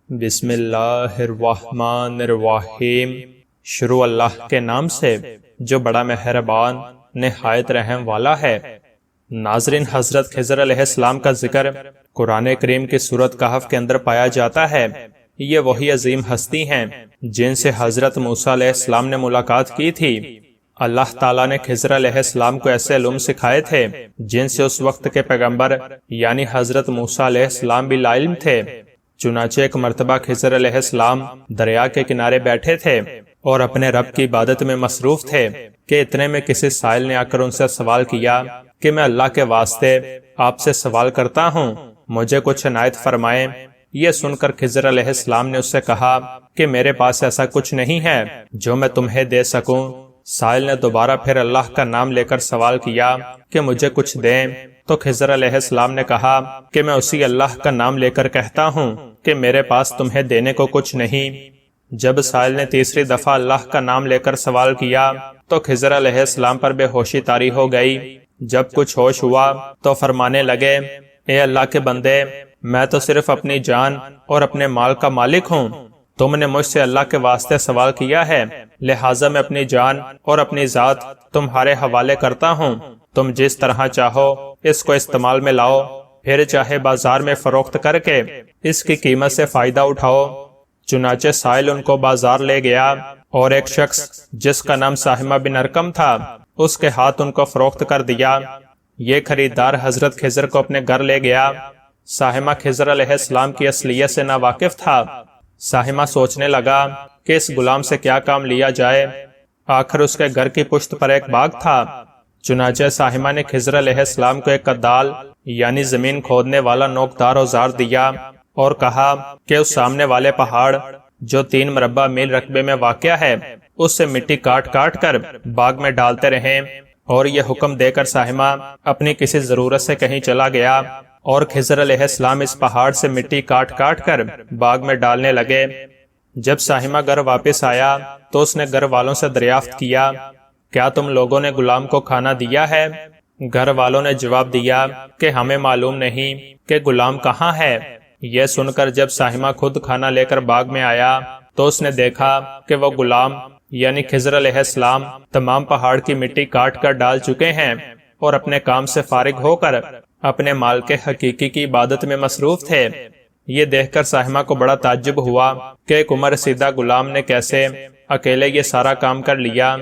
بسم اللہ الرحمن الرحیم۔ شروع اللہ کے نام سے جو بڑا مہربان نہایت رحم والا ہے۔ ناظرین، حضرت خضر علیہ السلام کا ذکر قرآن کریم کی سورۃ کہف کے اندر پایا جاتا ہے۔ یہ وہی عظیم ہستی ہیں جن سے حضرت موسیٰ علیہ السلام نے ملاقات کی تھی۔ اللہ تعالیٰ نے خضر علیہ السلام کو ایسے علوم سکھائے تھے جن سے اس وقت کے پیغمبر یعنی حضرت موسیٰ علیہ السلام بھی لا علم تھے۔ چنانچہ ایک مرتبہ خضر علیہ السلام دریا کے کنارے بیٹھے تھے اور اپنے رب کی عبادت میں مصروف تھے کہ اتنے میں کسی سائل نے آ کر ان سے سوال کیا کہ میں اللہ کے واسطے آپ سے سوال کرتا ہوں، مجھے کچھ عنایت فرمائیں۔ یہ سن کر خضر علیہ السلام نے اس سے کہا کہ میرے پاس ایسا کچھ نہیں ہے جو میں تمہیں دے سکوں۔ سائل نے دوبارہ پھر اللہ کا نام لے کر سوال کیا کہ مجھے کچھ دیں، تو خضر علیہ السلام نے کہا کہ میں اسی اللہ کا نام لے کر کہتا ہوں کہ میرے پاس تمہیں دینے کو کچھ نہیں۔ جب سائل نے تیسری دفعہ اللہ کا نام لے کر سوال کیا تو خضر علیہ السلام پر بے ہوشی طاری ہو گئی۔ جب کچھ ہوش ہوا تو فرمانے لگے، اے اللہ کے بندے، میں تو صرف اپنی جان اور اپنے مال کا مالک ہوں۔ تم نے مجھ سے اللہ کے واسطے سوال کیا ہے، لہٰذا میں اپنی جان اور اپنی ذات تمہارے حوالے کرتا ہوں۔ تم جس طرح چاہو اس کو استعمال میں لاؤ، پھر چاہے بازار میں فروخت کر کے اس کی قیمت سے فائدہ اٹھاؤ۔ چنانچہ سائل ان کو بازار لے گیا اور ایک شخص جس کا نام ساہمہ بن ارقم تھا اس کے ہاتھ ان کو فروخت کر دیا۔ یہ خریدار حضرت خضر کو اپنے گھر لے گیا۔ ساہمہ خضر علیہ السلام کی اصلیت سے ناواقف تھا۔ ساہمہ سوچنے لگا کہ اس غلام سے کیا کام لیا جائے۔ آخر اس کے گھر کی پشت پر ایک باغ تھا۔ چنانچہ ساہمہ نے خضر علیہ السلام کو ایک کدال یعنی زمین کھودنے والا نوکدار اوزار دیا اور کہا کہ اس سامنے والے پہاڑ جو 3 مربع میل رقبے میں واقع ہے اس سے مٹی کاٹ کاٹ کر باغ میں ڈالتے رہیں۔ اور یہ حکم دے کر ساہمہ اپنی کسی ضرورت سے کہیں چلا گیا اور خضر علیہ السلام اس پہاڑ سے مٹی کاٹ کاٹ کر باغ میں ڈالنے لگے۔ جب ساہمہ گھر واپس آیا تو اس نے گھر والوں سے دریافت کیا، کیا تم لوگوں نے غلام کو کھانا دیا ہے؟ گھر والوں نے جواب دیا کہ ہمیں معلوم نہیں کہ غلام کہاں ہے۔ یہ سن کر جب ساہمہ خود کھانا لے کر باغ میں آیا تو اس نے دیکھا کہ وہ غلام یعنی خضر علیہ السلام تمام پہاڑ کی مٹی کاٹ کر ڈال چکے ہیں اور اپنے کام سے فارغ ہو کر اپنے مال کے حقیقی کی عبادت میں مصروف تھے۔ یہ دیکھ کر ساہمہ کو بڑا تعجب ہوا کہ ایک عمر رسیدہ غلام نے کیسے اکیلے یہ سارا کام کر لیا۔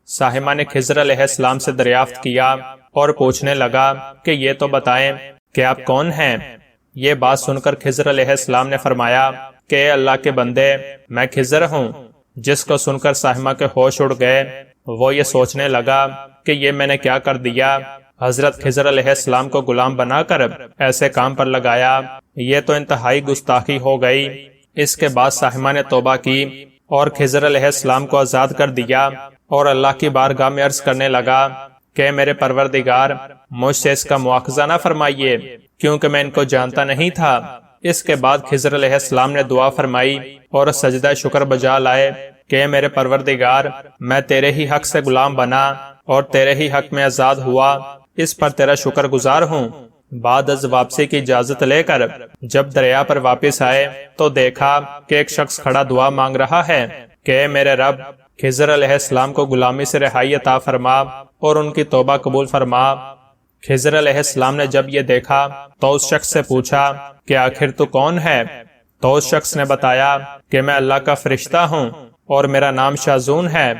ساہمہ نے خضر علیہ السلام سے دریافت کیا اور پوچھنے لگا کہ یہ تو بتائیں کہ آپ کون ہیں؟ یہ بات سن کر خضر علیہ السلام نے فرمایا کہ اے اللہ کے بندے، میں خضر ہوں۔ جس کو سن کر ساہمہ کے ہوش اڑ گئے۔ وہ یہ سوچنے لگا کہ یہ میں نے کیا کر دیا، حضرت خضر علیہ السلام کو غلام بنا کر ایسے کام پر لگایا، یہ تو انتہائی گستاخی ہو گئی۔ اس کے بعد ساہمہ نے توبہ کی اور خضر علیہ السلام کو آزاد کر دیا اور اللہ کی بارگاہ میں عرض کرنے لگا کہ میرے پروردگار، مجھ سے اس کا مواخذہ نہ فرمائیے کیونکہ میں ان کو جانتا نہیں تھا۔ اس کے بعد خضر علیہ السلام نے دعا فرمائی اور سجدہ شکر بجا لائے کہ میرے پروردگار، میں تیرے ہی حق سے غلام بنا اور تیرے ہی حق میں آزاد ہوا، اس پر تیرا شکر گزار ہوں۔ بعد از واپسی کی اجازت لے کر جب دریا پر واپس آئے تو دیکھا کہ ایک شخص کھڑا دعا مانگ رہا ہے کہ اے میرے رب، خضر علیہ السلام کو غلامی سے رہائی عطا فرما اور ان کی توبہ قبول فرما۔ خضر علیہ السلام نے جب یہ دیکھا تو اس شخص سے پوچھا کہ آخر تو کون ہے؟ تو اس شخص نے بتایا کہ میں اللہ کا فرشتہ ہوں اور میرا نام شاذون ہے۔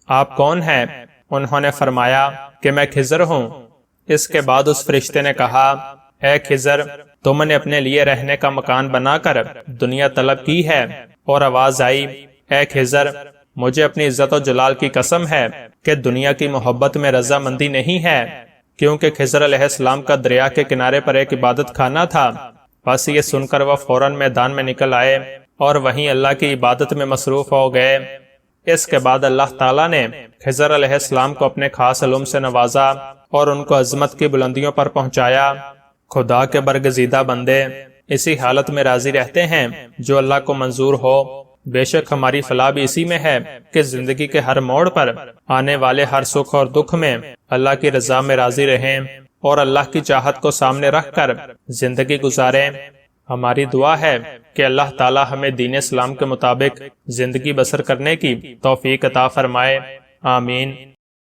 آپ کون ہیں؟ انہوں نے فرمایا کہ میں خضر ہوں۔ اس کے بعد اس فرشتے نے کہا، اے خضر، تم نے اپنے لیے رہنے کا مکان بنا کر دنیا طلب کی ہے۔ اور آواز آئی، اے خضر، مجھے اپنی عزت و جلال کی قسم ہے کہ دنیا کی محبت میں رضامندی نہیں ہے، کیونکہ خضر علیہ السلام کا دریا کے کنارے پر ایک عبادت خانہ تھا۔ بس یہ سن کر وہ فوراً میدان میں نکل آئے اور وہیں اللہ کی عبادت میں مصروف ہو گئے۔ اس کے بعد اللہ تعالیٰ نے خضر علیہ السلام کو اپنے خاص علوم سے نوازا اور ان کو عظمت کی بلندیوں پر پہنچایا۔ خدا کے برگزیدہ بندے اسی حالت میں راضی رہتے ہیں جو اللہ کو منظور ہو۔ بے شک ہماری فلاح بھی اسی میں ہے کہ زندگی کے ہر موڑ پر آنے والے ہر سکھ اور دکھ میں اللہ کی رضا میں راضی رہیں اور اللہ کی چاہت کو سامنے رکھ کر زندگی گزاریں۔ ہماری دعا ہے کہ اللہ تعالی ہمیں دین اسلام کے مطابق زندگی بسر کرنے کی توفیق عطا فرمائے، آمین۔